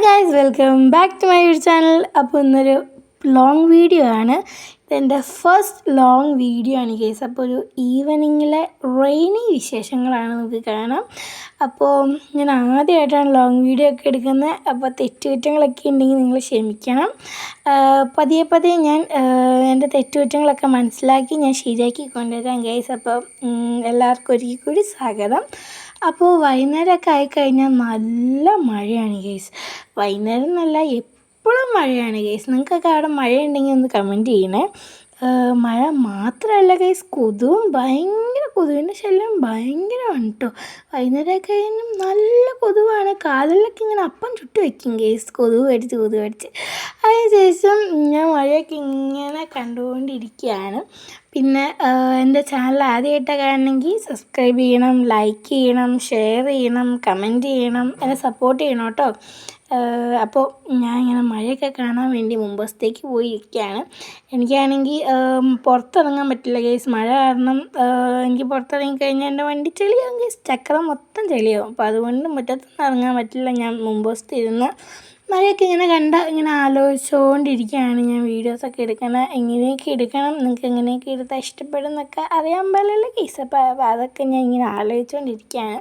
Guys, welcome back to my YouTube channel. അപ്പോൾ ഇന്നൊരു long video ആണ്. ഇതെൻ്റെ ഫസ്റ്റ് ലോങ് വീഡിയോ ആണ് ഗൈസ്. അപ്പോൾ ഒരു ഈവനിങ്ങിലെ റെയിനി വിശേഷങ്ങളാണ് നമുക്ക് കാണാം. അപ്പോൾ ഞാൻ ആദ്യമായിട്ടാണ് ലോങ് വീഡിയോ ഒക്കെ എടുക്കുന്നത്. അപ്പോൾ തെറ്റുകുറ്റങ്ങളൊക്കെ ഉണ്ടെങ്കിൽ നിങ്ങൾ ക്ഷമിക്കണം. പതിയെ ഞാൻ എൻ്റെ തെറ്റുകുറ്റങ്ങളൊക്കെ മനസ്സിലാക്കി ഞാൻ ശരിയാക്കി കൊണ്ടുവരാം ഗൈസ്. അപ്പോൾ എല്ലാവർക്കും ഒരിക്കൽ കൂടി സ്വാഗതം. അപ്പോൾ വൈകുന്നേരമൊക്കെ ആയിക്കഴിഞ്ഞാൽ നല്ല മഴയാണ് ഗൈസ്. വൈകുന്നേരം എന്നല്ല, എപ്പോഴും മഴയാണ് ഗൈസ്. നിങ്ങൾക്കൊക്കെ അവിടെ മഴയുണ്ടെങ്കിൽ ഒന്ന് കമൻറ്റ് ചെയ്യണേ. മഴ മാത്രമല്ല ഗൈസ്, കൊതുവിൻ്റെ ശല്യം ഭയങ്കരമാണ് കേട്ടോ. വൈകുന്നേരമൊക്കെ കഴിഞ്ഞാൽ നല്ല കൊതുവാണ്. കാലിലൊക്കെ ഇങ്ങനെ അപ്പം ചുട്ട് വയ്ക്കും ഗൈസ്, കൊതുക് കടിച്ച്. അതിനുശേഷം ഞാൻ മഴയൊക്കെ ഇങ്ങനെ കണ്ടുകൊണ്ടിരിക്കുകയാണ്. പിന്നെ എൻ്റെ ചാനൽ ആദ്യമായിട്ടാണ് കാണണമെങ്കിൽ സബ്സ്ക്രൈബ് ചെയ്യണം, ലൈക്ക് ചെയ്യണം, ഷെയർ ചെയ്യണം, കമൻറ്റ് ചെയ്യണം, എന്നെ സപ്പോർട്ട് ചെയ്യണം കേട്ടോ. അപ്പോൾ ഞാൻ ഇങ്ങനെ മഴയൊക്കെ കാണാൻ വേണ്ടി മുമ്പത്തേക്ക് പോയിരിക്കുകയാണ്. എനിക്കാണെങ്കിൽ പുറത്തിറങ്ങാൻ പറ്റില്ല ഗൈസ്, മഴ കാരണം. എനിക്ക് പുറത്തിറങ്ങി കഴിഞ്ഞാൽ എൻ്റെ വണ്ടി ചെളിയാവും ഗൈസ്, ചക്രം മൊത്തം ചെളിയാവും. അപ്പോൾ അതുകൊണ്ട് മുറ്റത്തൊന്നും ഇറങ്ങാൻ പറ്റില്ല. ഞാൻ മുമ്പത്തിരുന്ന് മഴയൊക്കെ ഇങ്ങനെ ആലോചിച്ചുകൊണ്ടിരിക്കുകയാണ്. ഞാൻ വീഡിയോസൊക്കെ എങ്ങനെയൊക്കെ എടുക്കണം, നിങ്ങൾക്ക് എങ്ങനെയൊക്കെ എടുത്താൽ ഇഷ്ടപ്പെടും എന്നൊക്കെ അറിയാൻ പാടില്ല ഗൈസ്. അപ്പോൾ അതൊക്കെ ഞാൻ ഇങ്ങനെ ആലോചിച്ചുകൊണ്ടിരിക്കുകയാണ്.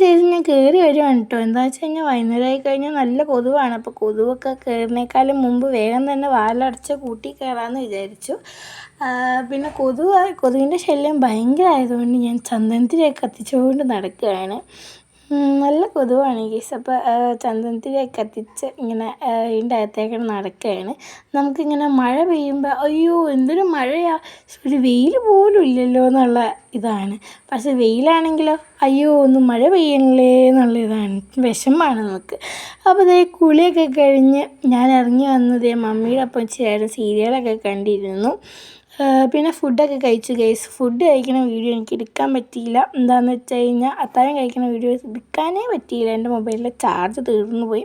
ശേഷം ഞാൻ കയറി വരുവാണ് കേട്ടോ. എന്താണെന്ന് വെച്ച് കഴിഞ്ഞാൽ വൈകുന്നേരമായി കഴിഞ്ഞാൽ നല്ല കൊതുവാണ്. അപ്പോൾ കൊതുവൊക്കെ കയറുന്നേക്കാളും മുമ്പ് വേഗം തന്നെ വാലടച്ച് കൂട്ടി കയറാമെന്ന് വിചാരിച്ചു. പിന്നെ കൊതുകിൻ്റെ ശല്യം ഭയങ്കര ആയതുകൊണ്ട് ഞാൻ ചന്ദനത്തിരിയൊക്കെ കത്തിച്ചുകൊണ്ട് നടക്കുകയാണ്. നല്ല കൊതുവാണ് ഗൈസ്. അപ്പോൾ ചന്ദനത്തിരിയൊക്കെ കത്തിച്ച് ഇങ്ങനെ ഇതിൻ്റെ അകത്തേക്ക് നടക്കുകയാണ്. നമുക്കിങ്ങനെ മഴ പെയ്യുമ്പോൾ അയ്യോ എന്തൊരു മഴയാണ്, ഒരു വെയിൽ പോലും ഇല്ലല്ലോ എന്നുള്ള ഇതാണ്. പക്ഷെ വെയിലാണെങ്കിലോ അയ്യോ ഒന്ന് മഴ പെയ്യണല്ലേ എന്നുള്ള ഇതാണ്, വിഷമമാണ് നമുക്ക്. അപ്പോൾ ഇതേ കുളിയൊക്കെ കഴിഞ്ഞ് ഞാൻ ഇറങ്ങി വന്നത് മമ്മിയുടെ ഒപ്പം ചേർന്ന് സീരിയലൊക്കെ കണ്ടിരുന്നു. പിന്നെ ഫുഡൊക്കെ കഴിച്ചു ഗൈസ്. ഫുഡ് കഴിക്കുന്ന വീഡിയോ എനിക്ക് എടുക്കാൻ പറ്റിയില്ല. എന്താണെന്ന് വെച്ച് കഴിഞ്ഞാൽ അത്താഴം കഴിക്കുന്ന വീഡിയോ എടുക്കാനേ പറ്റിയില്ല, എൻ്റെ മൊബൈലിലെ ചാർജ് തീർന്നു പോയി.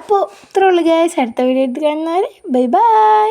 അപ്പോൾ ഇത്രേ ഉള്ളൂ ഗൈസ്. അടുത്ത വീഡിയോ എടുത്ത് കാണുന്നവരെ ബൈ ബൈ.